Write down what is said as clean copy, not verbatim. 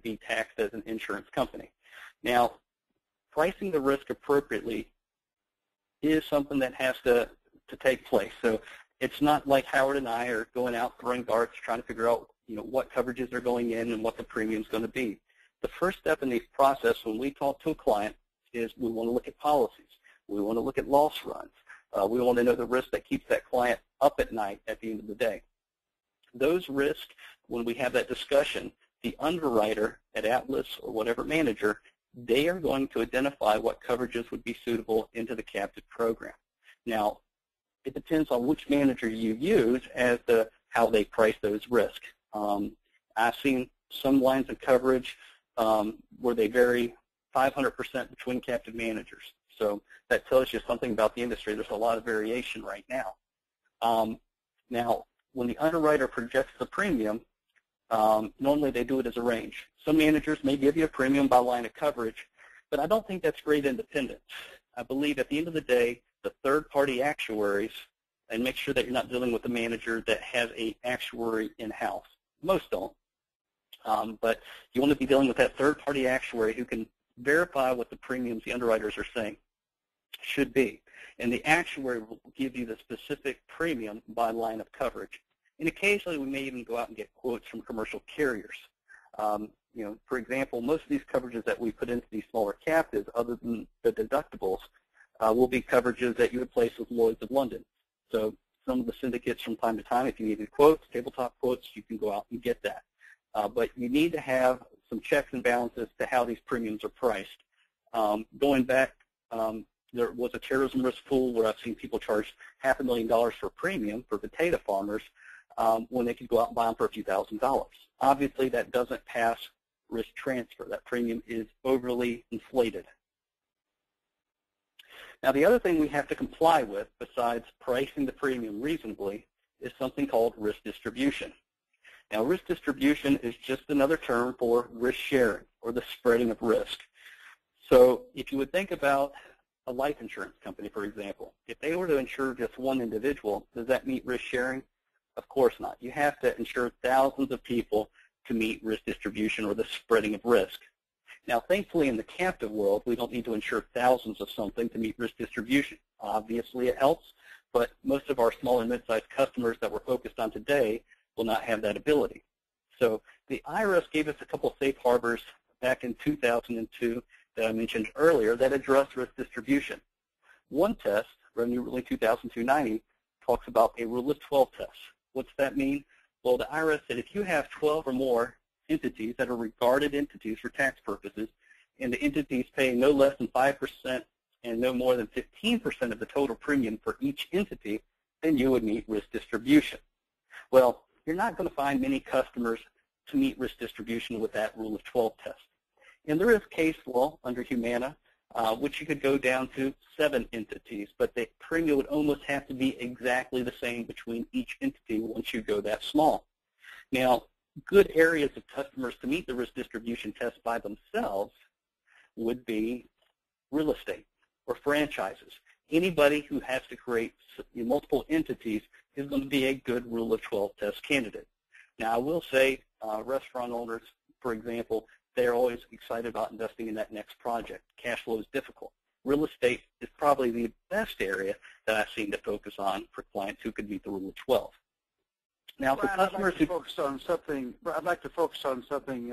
to be taxed as an insurance company. Now, pricing the risk appropriately is something that has to take place. So it's not like Howard and I are going out throwing darts trying to figure out what coverages are going in and what the premium is going to be. The first step in the process when we talk to a client is we want to look at policies. We want to look at loss runs. We want to know the risk that keeps that client up at night at the end of the day. Those risks, when we have that discussion, the underwriter at Atlas or whatever manager, they are going to identify what coverages would be suitable into the captive program. Now, it depends on which manager you use as to how they price those risks. I've seen some lines of coverage where they vary 500% between captive managers. So that tells you something about the industry. There's a lot of variation right now. Now, when the underwriter projects the premium, normally they do it as a range. Some managers may give you a premium by line of coverage, but I don't think that's great independence. I believe at the end of the day, the third-party actuaries, and make sure that you're not dealing with a manager that has an actuary in-house. Most don't. But you want to be dealing with that third-party actuary who can verify what the premiums the underwriters are saying should be. And the actuary will give you the specific premium by line of coverage. And occasionally we may even go out and get quotes from commercial carriers. For example, most of these coverages that we put into these smaller captives, other than the deductibles, will be coverages that you would place with Lloyd's of London. So some of the syndicates from time to time, if you needed quotes, tabletop quotes, you can go out and get that. But you need to have some checks and balances to how these premiums are priced. Going back, there was a terrorism risk pool where I've seen people charge $500,000 for a premium for potato farmers when they could go out and buy them for a few $1,000s. Obviously, that doesn't pass risk transfer. That premium is overly inflated. Now, the other thing we have to comply with, besides pricing the premium reasonably, is something called risk distribution. Now, risk distribution is just another term for risk sharing or the spreading of risk. So if you would think about a life insurance company, for example, if they were to insure just one individual, does that meet risk sharing? Of course not. You have to insure thousands of people to meet risk distribution or the spreading of risk. Now, thankfully, in the captive world, we don't need to insure thousands of something to meet risk distribution. Obviously, it helps, but most of our small and mid-sized customers that we're focused on today will not have that ability. So the IRS gave us a couple safe harbors back in 2002 that I mentioned earlier that address risk distribution. One test, Revenue Ruling 2002-90, talks about a Rule of 12 test. What's that mean? Well, the IRS said if you have 12 or more entities that are regarded entities for tax purposes, and the entities pay no less than 5% and no more than 15% of the total premium for each entity, then you would meet risk distribution. Well, you're not going to find many customers to meet risk distribution with that Rule of 12 test. And there is case law under Humana, which you could go down to 7 entities, but the premium would almost have to be exactly the same between each entity once you go that small. Now, good areas of customers to meet the risk distribution test by themselves would be real estate or franchises. Anybody who has to create multiple entities is going to be a good Rule of 12 test candidate. Now, I will say restaurant owners, for example, they're always excited about investing in that next project. Cash flow is difficult. Real estate is probably the best area that I've seen to focus on for clients who could meet the Rule of 12. Now, for customers I'd like to focus on something